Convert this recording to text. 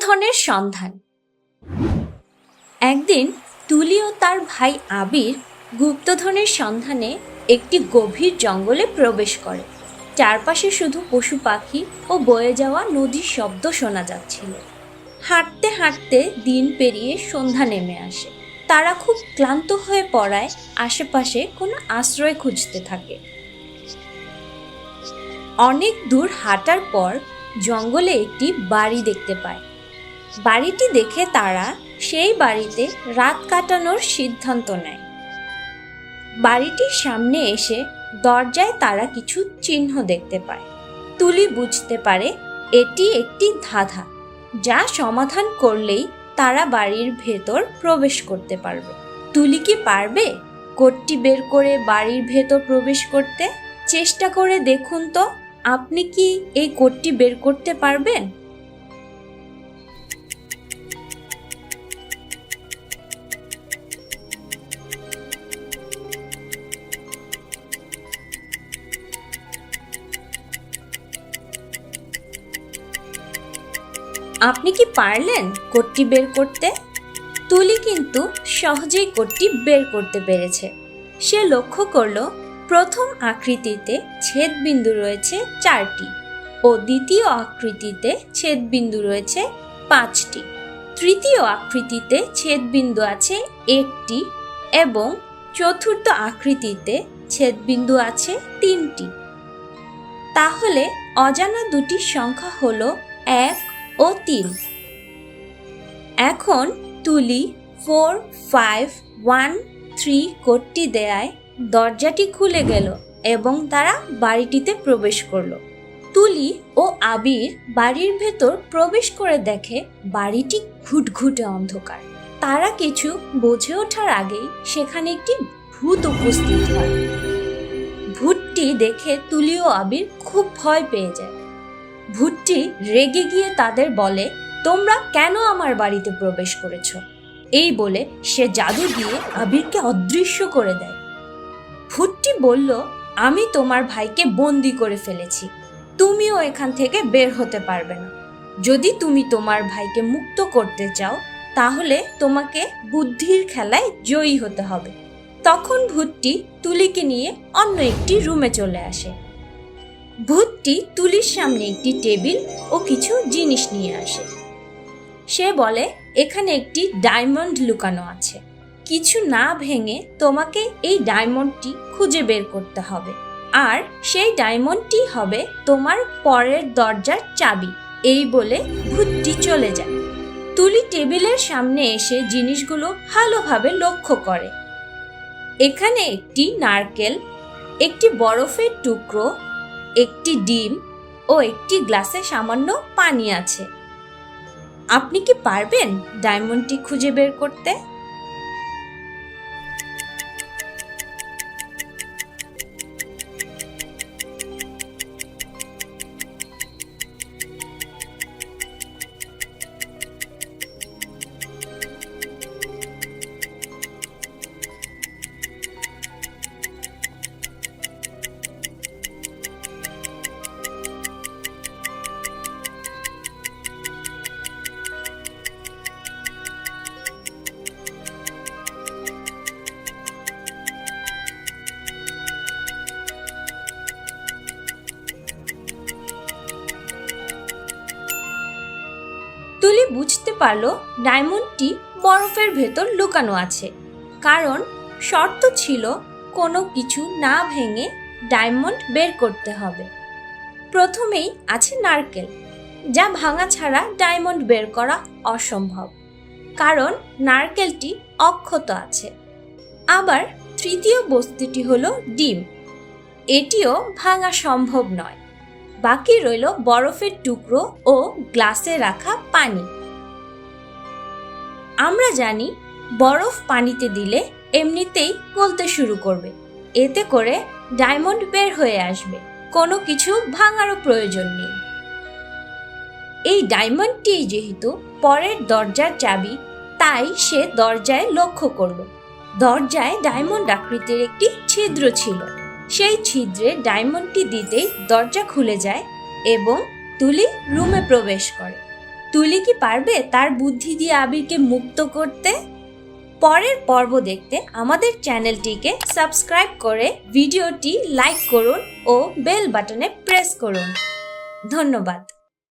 গুপ্তধনের সন্ধান। একদিন তুলি ও তার ভাই আবির গুপ্তধনের সন্ধানে একটি গভীর জঙ্গলে প্রবেশ করে। চারপাশে শুধু পশু পাখি ও বয়ে যাওয়া নদীর শব্দ শোনা যাচ্ছিল। হাঁটতে হাঁটতে দিন পেরিয়ে সন্ধ্যা নেমে আসে। তারা খুব ক্লান্ত হয়ে পড়ায় আশেপাশে কোনো আশ্রয় খুঁজতে থাকে। অনেক দূর হাঁটার পর জঙ্গলে একটি বাড়ি দেখতে পায়। বাড়িটি দেখে তারা সেই বাড়িতে রাত কাটানোর সিদ্ধান্ত নেয়। বাড়িটির সামনে এসে দরজায় তারা কিছু চিহ্ন দেখতে পায়। তুলি বুঝতে পারে এটি একটি ধাঁধা, যা সমাধান করলেই তারা বাড়ির ভেতর প্রবেশ করতে পারবে। তুলি কি পারবে কোডটি বের করে বাড়ির ভেতর প্রবেশ করতে? চেষ্টা করে দেখুন তো, আপনি কি এই কোডটি বের করতে পারবেন? আপনি কি পারলেন কোডটি বের করতে? তুলি কিন্তু সহজেই কোডটি বের করতে পেরেছে। সে লক্ষ্য করল প্রথম আকৃতিতে ছেদবিন্দু রয়েছে 4টি ও দ্বিতীয় আকৃতিতে ছেদবিন্দু রয়েছে 5টি। তৃতীয় আকৃতিতে ছেদবিন্দু আছে 1টি এবং চতুর্থ আকৃতিতে ছেদবিন্দু আছে 3টি। তাহলে অজানা দুটি সংখ্যা হলো 1 ও 3। এখন তুলি 4513 কোডটি দেয়ায় দরজাটি খুলে গেল এবং তারা বাড়িটিতে প্রবেশ করলো। তুলি ও আবির বাড়ির ভেতর প্রবেশ করে দেখে বাড়িটি ঘুটঘুটে অন্ধকার। তারা কিছু বুঝে ওঠার আগেই সেখানে একটি ভূত উপস্থিত হয়। ভূতটি দেখে তুলি ও আবির খুব ভয় পেয়ে যায়। ভূতটি রেগে গিয়ে তাদের বলে, তোমরা কেন আমার বাড়িতে প্রবেশ করেছো? এই বলে সে জাদু দিয়ে আবিরকে অদৃশ্য করে দেয়। ভূতটি বলল, আমি তোমার ভাইকে বন্দি করে ফেলেছি, তুমিও এখান থেকে বের হতে পারবে না। যদি তুমি তোমার ভাইকে মুক্ত করতে চাও তাহলে তোমাকে বুদ্ধির খেলায় জয়ী হতে হবে। তখন ভূতটি তুলিকে নিয়ে অন্য একটি রুমে চলে আসে। ভূতটি তুলির সামনে একটি টেবিল ও কিছু জিনিস নিয়ে আসে। সে বলে, এখানে একটি ডায়মন্ড লুকানো আছে। কিছু না ভেঙে তোমাকে এই ডায়মন্ডটি খুঁজে বের করতে হবে, আর সেই ডায়মন্ডটি হবে তোমার পরের দরজার চাবি। এই বলে ভূতটি চলে যায়। তুলি টেবিলের সামনে এসে জিনিসগুলো ভালোভাবে লক্ষ্য করে। এখানে একটি নারকেল, একটি বরফের টুকরো, একটি ডিম ও একটি গ্লাসে সামান্য পানি আছে। আপনি কি পারবেন ডায়মন্ডটি খুঁজে বের করতে? তুলি বুঝতে পারল ডায়মন্ডটি বরফের ভেতর লুকানো আছে, কারণ শর্ত ছিল কোনো কিছু না ভেঙে ডায়মন্ড বের করতে হবে। প্রথমেই আছে নারকেল, যা ভাঙা ছাড়া ডায়মন্ড বের করা অসম্ভব, কারণ নারকেলটি অক্ষত আছে। আবার তৃতীয় বস্তুটি হলো ডিম, এটিও ভাঙা সম্ভব নয়। বাকি রইল বরফের টুকরো ও গ্লাসে রাখা পানি। আমরা জানি বরফ পানিতে দিলে এমনিতেই গলতে শুরু করবে, এতে করে ডায়মন্ড বের হয়ে আসবে, কোনো কিছু ভাঙারও প্রয়োজন নেই। এই ডায়মন্ডটি যেহেতু পরের দরজার চাবি, তাই সে দরজায় লক্ষ্য করল। দরজায় ডায়মন্ড আকৃতির একটি ছিদ্র ছিল। সেই ছিদ্রে ডায়মন্ডটি দিতেই দরজা খুলে যায় এবং তুলি রুমে প্রবেশ করে। তুলি কি পারবে তার বুদ্ধি দিয়ে আবিরকে মুক্ত করতে? পরের পর্ব দেখতে আমাদের চ্যানেলটিকে সাবস্ক্রাইব করে ভিডিওটি লাইক করুন ও বেল বাটনে প্রেস করুন। ধন্যবাদ।